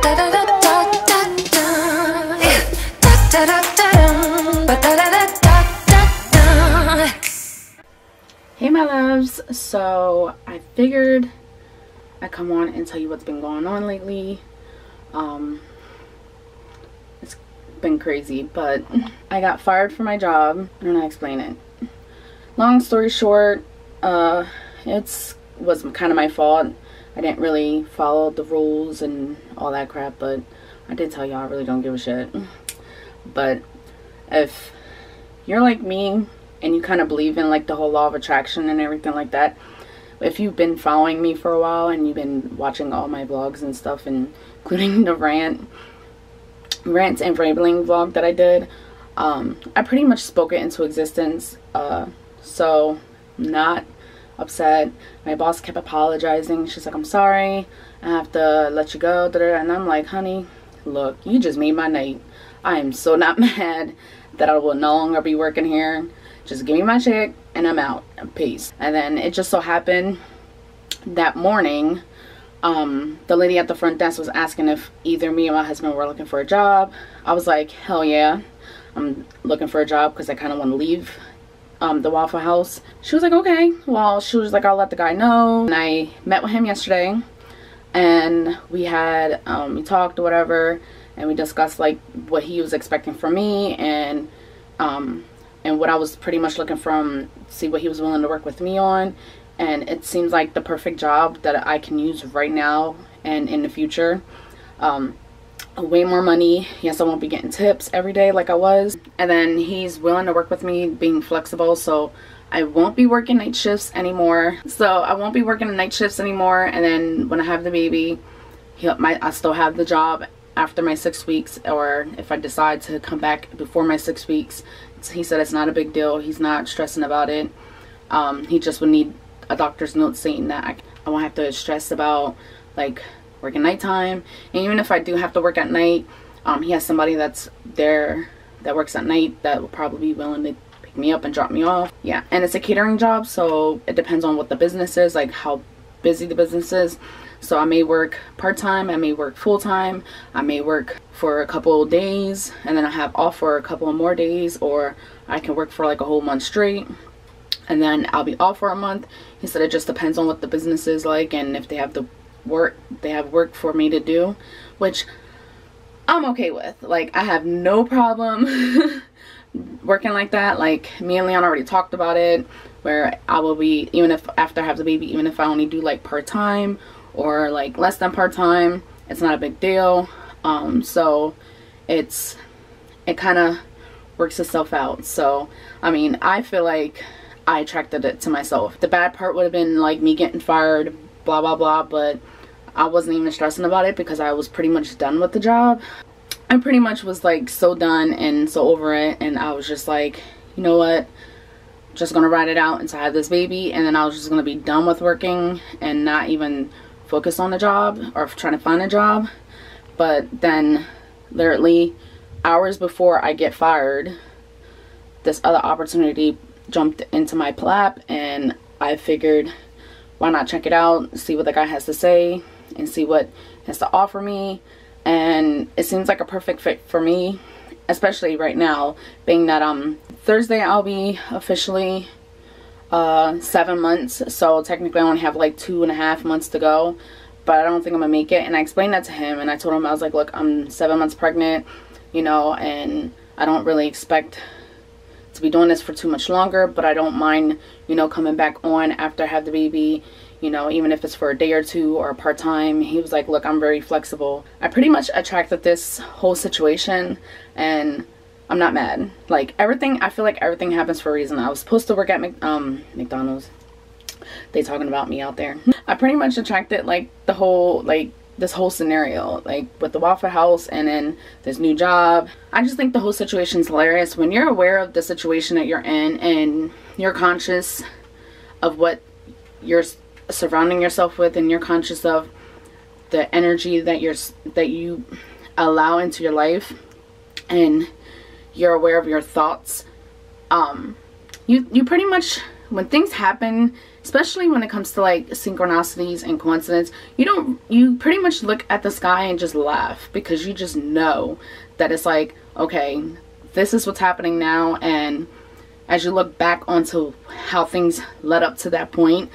Hey my loves, so I figured I'd come on and tell you what's been going on lately. It's been crazy, but I got fired from my job. I don't know how to explain it. Long story short, it was kind of my fault. I didn't really follow the rules and all that crap, but I did tell y'all I really don't give a shit. But if you're like me and you kind of believe in like the whole law of attraction and everything like that, if you've been following me for a while and you've been watching all my vlogs and stuff, including the rants and rambling vlog that I did, I pretty much spoke it into existence. So I'm not upset. My boss kept apologizing. She's like, I'm sorry, I have to let you go, and I'm like, honey, look, you just made my night. I am so not mad that I will no longer be working here. Just give me my check and I'm out. Peace. And then it just so happened that morning, the lady at the front desk was asking if either me or my husband were looking for a job. I was like, hell yeah, I'm looking for a job because I kind of want to leave the Waffle House. She was like, okay. Well, she was like, I'll let the guy know. And I met with him yesterday and we had we talked or whatever, and we discussed like what he was expecting from me and what I was pretty much looking from, see what he was willing to work with me on. And it seems like the perfect job that I can use right now and in the future. Way more money. Yes, I won't be getting tips every day like I was. And then he's willing to work with me, being flexible, so I won't be working night shifts anymore. And then when I have the baby, I still have the job after my 6 weeks, or if I decide to come back before my 6 weeks. He said it's not a big deal. He's not stressing about it. He just would need a doctor's note saying that I won't have to stress about like working nighttime. And even if I do have to work at night, he has somebody that's there that works at night that will probably be willing to pick me up and drop me off. Yeah, and it's a catering job, so it depends on what the business is, like how busy the business is. So I may work part-time, I may work full-time, I may work for a couple of days and then I have off for a couple of more days, or I can work for like a whole month straight and then I'll be off for a month. He said it just depends on what the business is like and if they have work for me to do, which I'm okay with. Like, I have no problem working like that. Like, me and Leon already talked about it, where I will be, even if after I have the baby, even if I only do like part-time or like less than part-time, it's not a big deal. So it kind of works itself out. So I mean, I feel like I attracted it to myself. The bad part would have been like me getting fired, blah blah blah, but I wasn't even stressing about it because I was pretty much done with the job. I pretty much was like so done and so over it, and I was just like, you know what, just gonna ride it out until I have this baby, and then I was just gonna be done with working and not even focus on the job or trying to find a job. But then literally hours before I get fired, this other opportunity jumped into my lap, and I figured, why not check it out, see what the guy has to say and see what he has to offer me. And it seems like a perfect fit for me, especially right now, being that Thursday I'll be officially 7 months, so technically I only have like 2.5 months to go, but I don't think I'm gonna make it. And I explained that to him, and I told him, I was like, look, I'm 7 months pregnant, you know, and I don't really expect to be doing this for too much longer, but I don't mind, you know, coming back on after I have the baby, you know, even if it's for a day or two or part-time. He was like, look, I'm very flexible. I pretty much attracted this whole situation, and I'm not mad. Like, everything, I feel like everything happens for a reason. I was supposed to work at McDonald's. They talking about me out there. I pretty much attracted like the whole, like this whole scenario, like with the Waffle House and then this new job. I just think the whole situation's hilarious. When you're aware of the situation that you're in and you're conscious of what you're surrounding yourself with, and you're conscious of the energy that you allow into your life, and you're aware of your thoughts, you pretty much, when things happen especially when it comes to like synchronicities and coincidence, you pretty much look at the sky and just laugh, because you just know that it's like, okay, this is what's happening now. And as you look back onto how things led up to that point,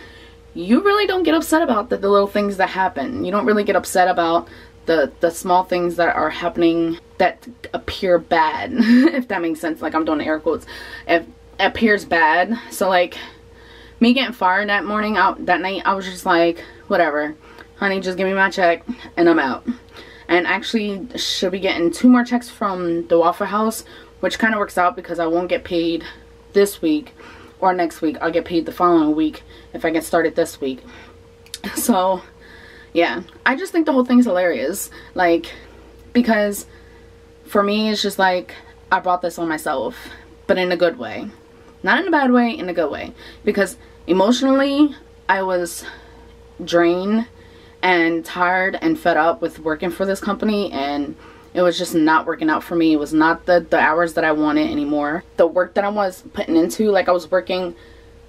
you really don't get upset about the little things that happen. You don't really get upset about the small things that are happening that appear bad, if that makes sense. Like, I'm doing air quotes. It appears bad. So like me getting fired that night, I was just like, whatever, honey, just give me my check and I'm out. And actually should be getting 2 more checks from the Waffle House, which kind of works out because I won't get paid this week or next week. I'll get paid the following week if I get started this week. So yeah, I just think the whole thing's hilarious, like, because for me it's just like, I brought this on myself, but in a good way, not in a bad way, in a good way, because emotionally I was drained and tired and fed up with working for this company, and it was just not working out for me. It was not the hours that I wanted anymore. The work that I was putting into, like, I was working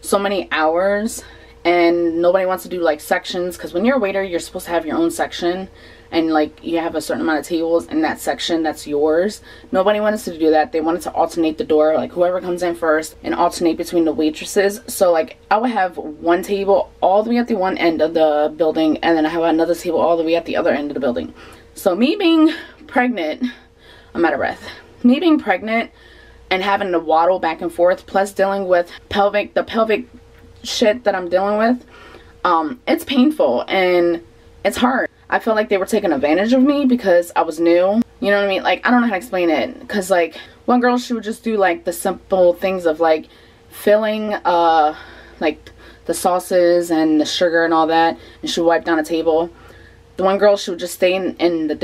so many hours, and nobody wants to do like sections, because when you're a waiter you're supposed to have your own section, and like you have a certain amount of tables in that section that's yours. Nobody wanted to do that. They wanted to alternate the door, like whoever comes in first, and alternate between the waitresses. So like I would have one table all the way at the one end of the building, and then I have another table all the way at the other end of the building. So me being pregnant, I'm out of breath. Me being pregnant and having to waddle back and forth, plus dealing with the pelvic shit that I'm dealing with, it's painful and it's hard. I feel like they were taking advantage of me because I was new. You know what I mean? Like, I don't know how to explain it, because like one girl, she would just do like the simple things of like filling like the sauces and the sugar and all that, and she would wipe down a table. The one girl, she would just stay in the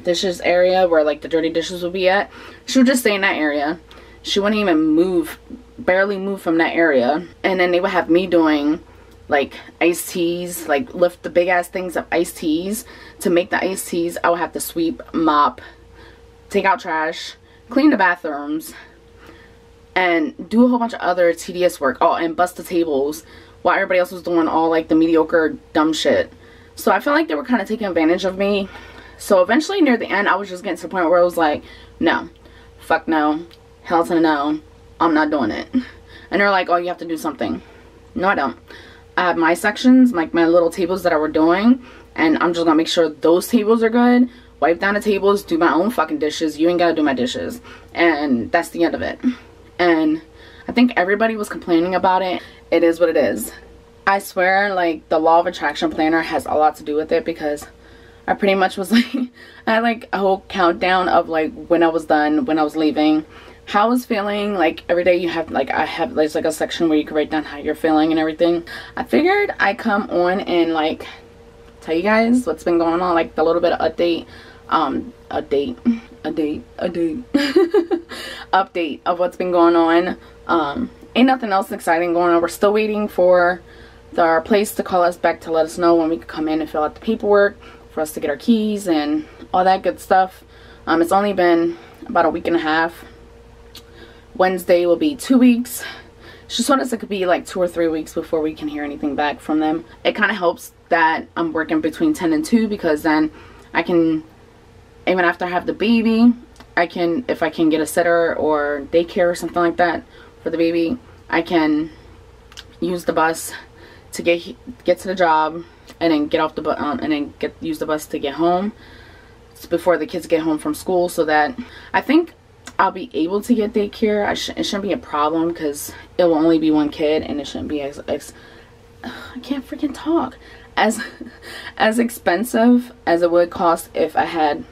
dishes area where like the dirty dishes would be at. She would just stay in that area. She wouldn't even move, barely move from that area. And then they would have me doing like iced teas, like lift the big ass things of iced teas. To make the iced teas, I would have to sweep, mop, take out trash, clean the bathrooms, and do a whole bunch of other tedious work. Oh, and bust the tables while everybody else was doing all like the mediocre dumb shit. So I feel like they were kind of taking advantage of me. So eventually near the end, I was just getting to the point where I was like, no, fuck no, hell to the no, I'm not doing it. And they're like, oh, you have to do something. No, I don't. I have my sections, like my little tables that I were doing, and I'm just gonna make sure those tables are good, wipe down the tables, do my own fucking dishes. You ain't gotta do my dishes. And that's the end of it. And I think everybody was complaining about it. It is what it is. I swear, like, the law of attraction planner has a lot to do with it, because I pretty much was like, I had like a whole countdown of like when I was done, when I was leaving, how I was feeling. Like every day you have like, there's like a section where you can write down how you're feeling and everything. I figured I'd come on and like tell you guys what's been going on, like the little bit of update update of what's been going on. Ain't nothing else exciting going on. We're still waiting for our place to call us back to let us know when we can come in and fill out the paperwork for us to get our keys and all that good stuff. It's only been about a week and a half. Wednesday will be 2 weeks. She told us it could be like 2 or 3 weeks before we can hear anything back from them. It kind of helps that I'm working between 10 and 2, because then I can, even after I have the baby, I can, if I can get a sitter or daycare or something like that for the baby, I can use the bus to get to the job, and then get off the bus, and then use the bus to get home. It's before the kids get home from school, so that I think I'll be able to get daycare. It shouldn't be a problem, because it will only be one kid, and it shouldn't be I can't freaking talk, as expensive as it would cost if I had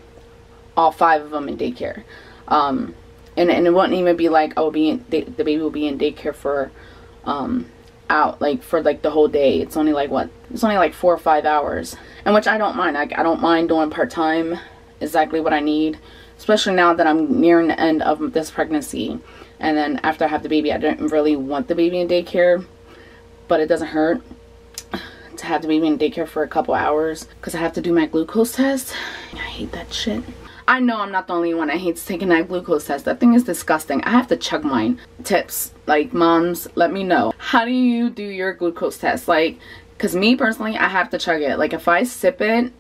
all 5 of them in daycare. And it wouldn't even be like the baby will be in daycare for out like for like the whole day. It's only like it's only like 4 or 5 hours, and which I don't mind. I don't mind doing part-time, exactly what I need, especially now that I'm nearing the end of this pregnancy. And then after I have the baby, I didn't really want the baby in daycare, but it doesn't hurt to have the baby in daycare for a couple hours, because I have to do my glucose test. I hate that shit. I know I'm not the only one that hates taking that glucose test. That thing is disgusting. I have to chug mine. Tips, like, moms, let me know. How do you do your glucose test? Like, because me personally, I have to chug it. Like, if I sip it,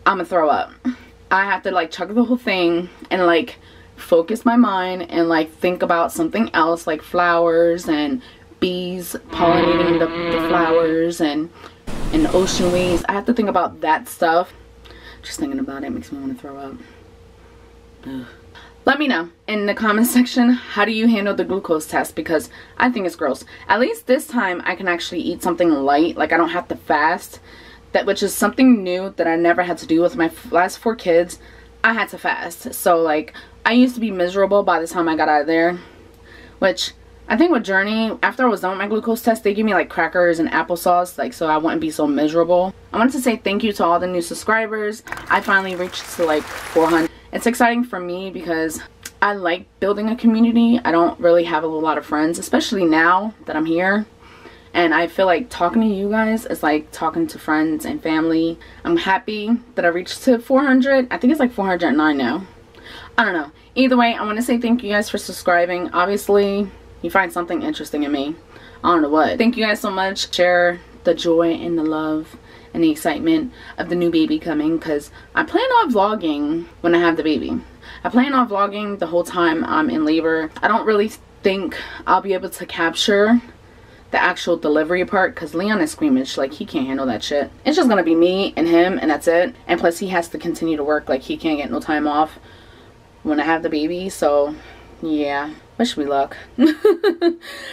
I'm gonna throw up. I have to like chug the whole thing and like focus my mind and like think about something else, like flowers and bees pollinating the flowers and ocean waves. I have to think about that stuff. Just thinking about it makes me want to throw up. Ugh. Let me know in the comment section, how do you handle the glucose test? Because I think it's gross. At least this time I can actually eat something light. Like, I don't have to fast. Which is something new that I never had to do with my last 4 kids. I had to fast. So like, I used to be miserable by the time I got out of there. Which I think with Journey, after I was done with my glucose test, they gave me like crackers and applesauce, like, so I wouldn't be so miserable. I wanted to say thank you to all the new subscribers. I finally reached to like 400. It's exciting for me because I like building a community. I don't really have a lot of friends, especially now that I'm here. And I feel like talking to you guys is like talking to friends and family. I'm happy that I reached to 400. I think it's like 409 now. I don't know. Either way, I want to say thank you guys for subscribing. Obviously, you find something interesting in me. I don't know what. Thank you guys so much. Share the joy and the love and the excitement of the new baby coming, because I plan on vlogging when I have the baby. I plan on vlogging the whole time I'm in labor. I don't really think I'll be able to capture the actual delivery part because Leon is squeamish. Like, he can't handle that shit. It's just gonna be me and him, and that's it. And plus he has to continue to work. Like, he can't get no time off when I have the baby. So yeah, wish me luck.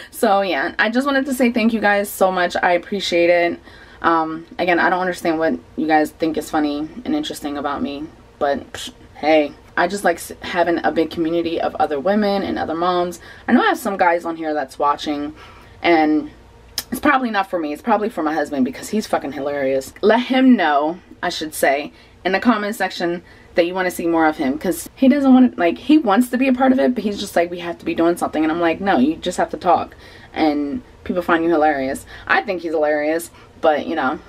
So yeah, I just wanted to say thank you guys so much. I appreciate it. Again, I don't understand what you guys think is funny and interesting about me, but hey, I just like having a big community of other women and other moms. I know I have some guys on here that's watching, and it's probably not for me. It's probably for my husband because he's fucking hilarious. Let him know, I should say, in the comment section that you want to see more of him, because he doesn't want to, like, he wants to be a part of it, but he's just like, we have to be doing something. And I'm like, no, you just have to talk and people find you hilarious. I think he's hilarious, but you know,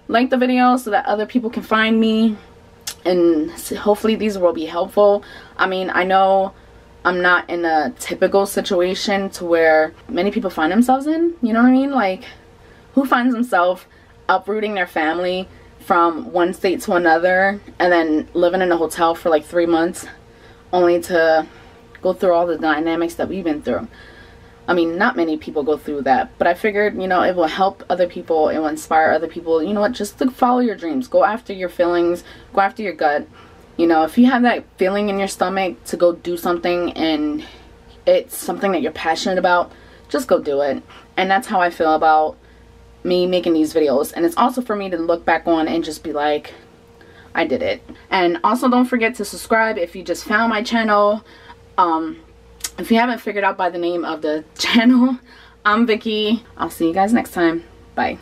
like the video so that other people can find me, and hopefully these will be helpful. I mean, I know I'm not in a typical situation to where many people find themselves in, you know what I mean? Like, who finds themselves uprooting their family from one state to another and then living in a hotel for like 3 months only to go through all the dynamics that we've been through? I mean, not many people go through that, but I figured, you know, it will help other people, it will inspire other people, you know what, just to follow your dreams, go after your feelings, go after your gut. You know, if you have that feeling in your stomach to go do something and it's something that you're passionate about, just go do it. And that's how I feel about me making these videos. And it's also for me to look back on and just be like, I did it. And also don't forget to subscribe if you just found my channel. If you haven't figured out by the name of the channel, I'm Vicki. I'll see you guys next time. Bye.